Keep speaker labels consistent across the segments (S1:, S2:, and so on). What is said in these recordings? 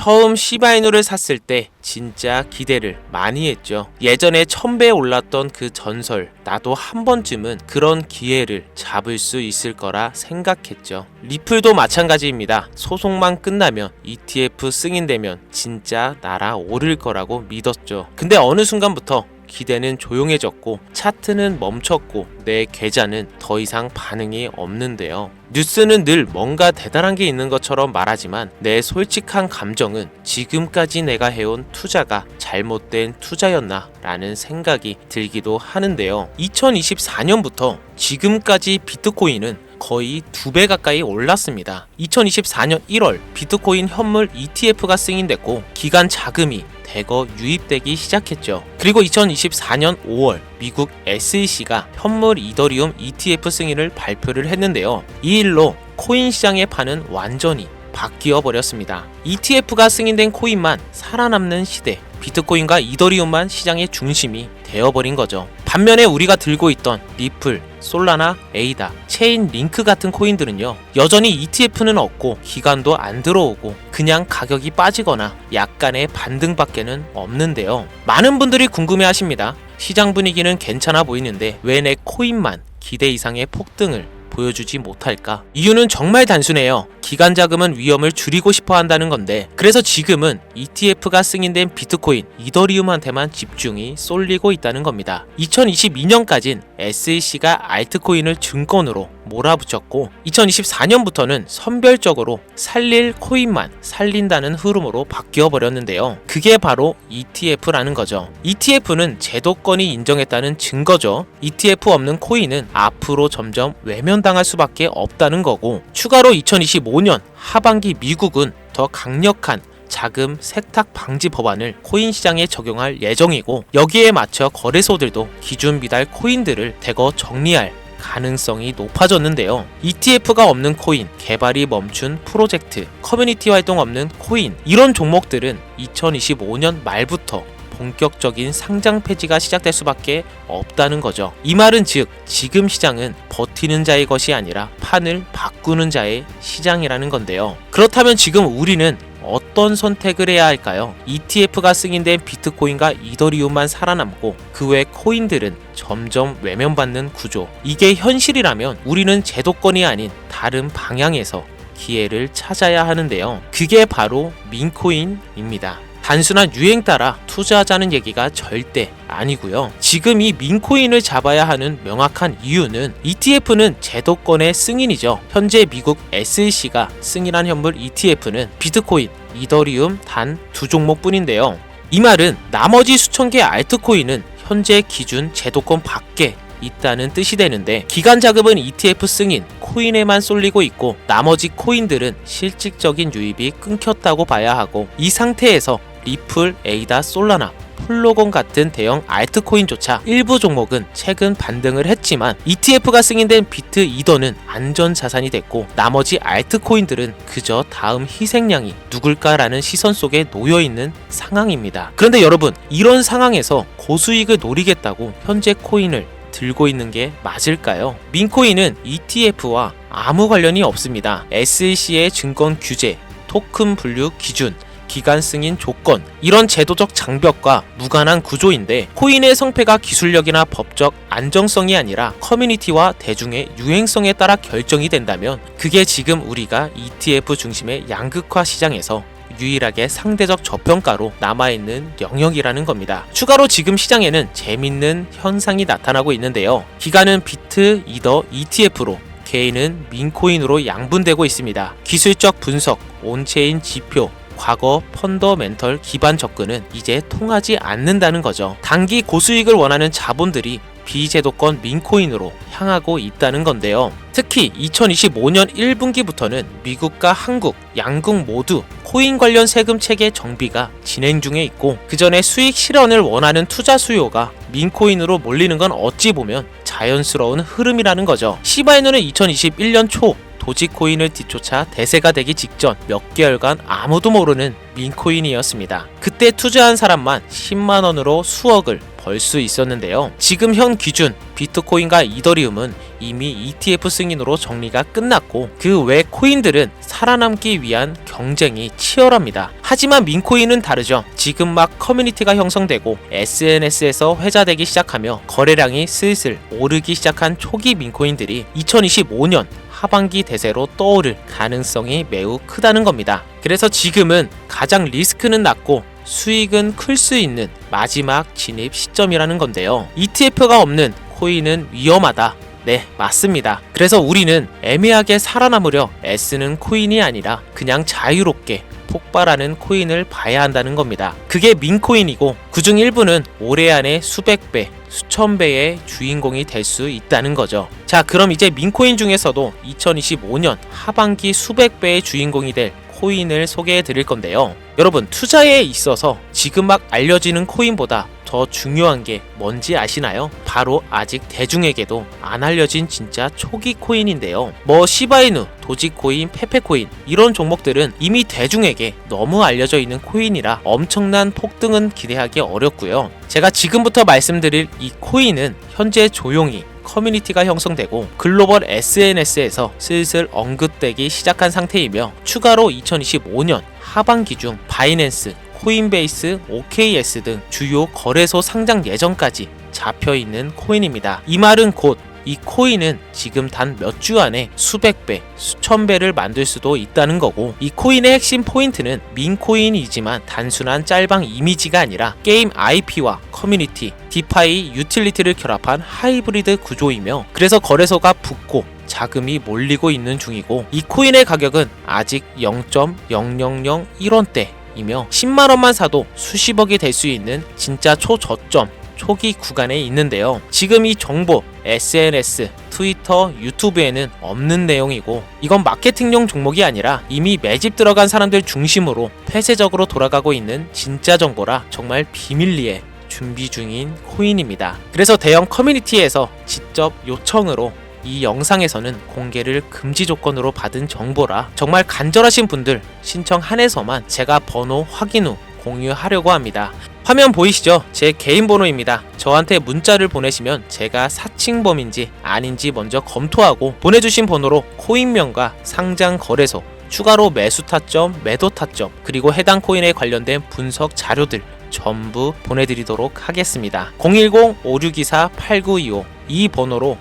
S1: 처음 시바이누를 샀을 때 진짜 기대를 많이 했죠. 예전에 1000배에 올랐던 그 전설, 나도 한 번쯤은 그런 기회를 잡을 수 있을 거라 생각했죠. 리플도 마찬가지입니다. 소송만 끝나면 ETF 승인되면 진짜 날아오를 거라고 믿었죠. 근데 어느 순간부터 기대는 조용해졌고 차트는 멈췄고 내 계좌는 더 이상 반응이 없는데요. 뉴스는 늘 뭔가 대단한 게 있는 것처럼 말하지만 내 솔직한 감정은 지금까지 내가 해온 투자가 잘못된 투자였나 라는 생각이 들기도 하는데요. 2024년부터 지금까지 비트코인은 거의 2배 가까이 올랐습니다. 2024년 1월 비트코인 현물 ETF가 승인됐고 기간 자금이 대거 유입되기 시작했죠. 그리고 2024년 5월 미국 SEC가 현물 이더리움 ETF 승인을 발표를 했는데요. 이 일로 코인 시장의 판은 완전히 바뀌어 버렸습니다. ETF가 승인된 코인만 살아남는 시대, 비트코인과 이더리움만 시장의 중심이 되어버린 거죠. 반면에 우리가 들고 있던 리플, 솔라나, 에이다, 체인 링크 같은 코인들은요, 여전히 ETF는 없고 기간도 안 들어오고 그냥 가격이 빠지거나 약간의 반등밖에는 없는데요. 많은 분들이 궁금해하십니다. 시장 분위기는 괜찮아 보이는데 왜 내 코인만 기대 이상의 폭등을 보여주지 못할까? 이유는 정말 단순해요. 기간 자금은 위험을 줄이고 싶어 한다는 건데, 그래서 지금은 ETF가 승인된 비트코인, 이더리움한테만 집중이 쏠리고 있다는 겁니다. 2022년까진 SEC가 알트코인을 증권으로 몰아붙였고 2024년부터는 선별적으로 살릴 코인만 살린다는 흐름으로 바뀌어 버렸는데요. 그게 바로 ETF라는 거죠. ETF는 제도권이 인정했다는 증거죠. ETF 없는 코인은 앞으로 점점 외면당할 수밖에 없다는 거고, 추가로 2025년 하반기 미국은 더 강력한 자금 세탁 방지 법안을 코인 시장에 적용할 예정이고, 여기에 맞춰 거래소들도 기준 미달 코인들을 대거 정리할 가능성이 높아졌는데요. ETF가 없는 코인, 개발이 멈춘 프로젝트, 커뮤니티 활동 없는 코인, 이런 종목들은 2025년 말부터 본격적인 상장 폐지가 시작될 수밖에 없다는 거죠. 이 말은 즉 지금 시장은 버티는 자의 것이 아니라 판을 바꾸는 자의 시장이라는 건데요. 그렇다면 지금 우리는 어떤 선택을 해야 할까요? ETF가 승인된 비트코인과 이더리움만 살아남고 그 외 코인들은 점점 외면받는 구조. 이게 현실이라면 우리는 제도권이 아닌 다른 방향에서 기회를 찾아야 하는데요. 그게 바로 민코인입니다. 단순한 유행 따라 투자하자는 얘기가 절대 아니고요. 지금 이 민코인을 잡아야 하는 명확한 이유는 ETF는 제도권의 승인이죠. 현재 미국 SEC가 승인한 현물 ETF는 비트코인, 이더리움 단 2종목뿐인데요. 이 말은 나머지 수천 개의 알트코인은 현재 기준 제도권 밖에 있다는 뜻이 되는데, 기간 자금은 ETF 승인, 코인에만 쏠리고 있고 나머지 코인들은 실질적인 유입이 끊겼다고 봐야 하고, 이 상태에서 리플, 에이다, 솔라나, 폴로곤 같은 대형 알트코인조차 일부 종목은 최근 반등을 했지만 ETF가 승인된 비트, 이더는 안전자산이 됐고 나머지 알트코인들은 그저 다음 희생양이 누굴까라는 시선 속에 놓여있는 상황입니다. 그런데 여러분, 이런 상황에서 고수익을 노리겠다고 현재 코인을 들고 있는 게 맞을까요? 민코인은 ETF와 아무 관련이 없습니다. SEC의 증권 규제, 토큰 분류 기준, 기간 승인 조건, 이런 제도적 장벽과 무관한 구조인데, 코인의 성패가 기술력이나 법적 안정성이 아니라 커뮤니티와 대중의 유행성에 따라 결정이 된다면 그게 지금 우리가 ETF 중심의 양극화 시장에서 유일하게 상대적 저평가로 남아있는 영역이라는 겁니다. 추가로 지금 시장에는 재밌는 현상이 나타나고 있는데요. 기간은 비트, 이더, ETF로, 개인은 민코인으로 양분되고 있습니다. 기술적 분석, 온체인 지표, 과거 펀더멘털 기반 접근은 이제 통하지 않는다는 거죠. 단기 고수익을 원하는 자본들이 비제도권 민코인으로 향하고 있다는 건데요. 특히 2025년 1분기부터는 미국과 한국, 양국 모두 코인 관련 세금 체계 정비가 진행 중에 있고, 그 전에 수익 실현을 원하는 투자 수요가 민코인으로 몰리는 건 어찌 보면 자연스러운 흐름이라는 거죠. 시바이누는 2021년 초 도지코인을 뒤쫓아 대세가 되기 직전 몇 개월간 아무도 모르는 민코인이었습니다. 그때 투자한 사람만 10만원으로 수억을 벌 수 있었는데요. 지금 현 기준 비트코인과 이더리움은 이미 ETF 승인으로 정리가 끝났고 그 외 코인들은 살아남기 위한 경쟁이 치열합니다. 하지만 민코인은 다르죠. 지금 막 커뮤니티가 형성되고 SNS에서 회자되기 시작하며 거래량이 슬슬 오르기 시작한 초기 민코인들이 2025년 하반기 대세로 떠오를 가능성이 매우 크다는 겁니다. 그래서 지금은 가장 리스크는 낮고 수익은 클 수 있는 마지막 진입 시점이라는 건데요. ETF가 없는 코인은 위험하다. 네, 맞습니다. 그래서 우리는 애매하게 살아남으려 애쓰는 코인이 아니라 그냥 자유롭게 폭발하는 코인을 봐야 한다는 겁니다. 그게 민코인이고 그중 일부는 올해 안에 수백 배, 수천 배의 주인공이 될 수 있다는 거죠. 자, 그럼 이제 민코인 중에서도 2025년 하반기 수백 배의 주인공이 될 코인을 소개해 드릴 건데요. 여러분, 투자에 있어서 지금 막 알려지는 코인보다 더 중요한 게 뭔지 아시나요? 바로 아직 대중에게도 안 알려진 진짜 초기 코인인데요. 시바이누, 도지코인, 페페코인 이런 종목들은 이미 대중에게 너무 알려져 있는 코인이라 엄청난 폭등은 기대하기 어렵고요. 제가 지금부터 말씀드릴 이 코인은 현재 조용히 커뮤니티가 형성되고 글로벌 SNS에서 슬슬 언급되기 시작한 상태이며 추가로 2025년 하반기 중 바이낸스, 코인베이스, OKS 등 주요 거래소 상장 예정까지 잡혀있는 코인입니다. 이 말은 곧 이 코인은 지금 단 몇 주 안에 수백 배, 수천 배를 만들 수도 있다는 거고 이 코인의 핵심 포인트는 민코인이지만 단순한 짤방 이미지가 아니라 게임 IP와 커뮤니티, 디파이, 유틸리티를 결합한 하이브리드 구조이며 그래서 거래소가 붙고 자금이 몰리고 있는 중이고 이 코인의 가격은 아직 0.0001원대 이며 10만원만 사도 수십억이 될 수 있는 진짜 초저점 초기 구간에 있는데요. 지금 이 정보 SNS, 트위터, 유튜브에는 없는 내용이고 이건 마케팅용 종목이 아니라 이미 매집 들어간 사람들 중심으로 폐쇄적으로 돌아가고 있는 진짜 정보라 정말 비밀리에 준비 중인 코인입니다. 그래서 대형 커뮤니티에서 직접 요청으로 이 영상에서는 공개를 금지 조건으로 받은 정보라 정말 간절하신 분들 신청 한해서만 제가 번호 확인 후 공유하려고 합니다. 화면 보이시죠? 제 개인 번호입니다. 저한테 문자를 보내시면 제가 사칭범인지 아닌지 먼저 검토하고 보내주신 번호로 코인명과 상장 거래소, 추가로 매수 타점, 매도 타점, 그리고 해당 코인에 관련된 분석 자료들 전부 보내드리도록 하겠습니다. 010-5624-8925 이 번호로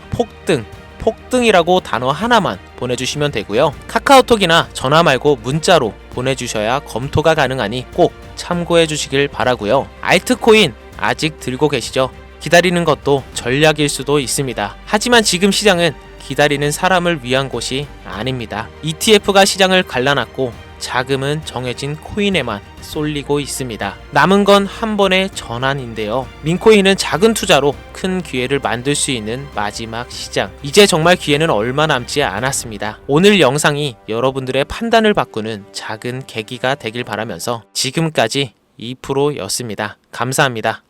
S1: 폭등이라고 단어 하나만 보내주시면 되고요. 카카오톡이나 전화 말고 문자로 보내주셔야 검토가 가능하니 꼭 참고해 주시길 바라고요. 알트코인 아직 들고 계시죠? 기다리는 것도 전략일 수도 있습니다. 하지만 지금 시장은 기다리는 사람을 위한 곳이 아닙니다. ETF가 시장을 갈라놨고 자금은 정해진 코인에만 쏠리고 있습니다. 남은 건 한 번의 전환인데요. 민코인은 작은 투자로 큰 기회를 만들 수 있는 마지막 시장. 이제 정말 기회는 얼마 남지 않았습니다. 오늘 영상이 여러분들의 판단을 바꾸는 작은 계기가 되길 바라면서 지금까지 2%였습니다. 감사합니다.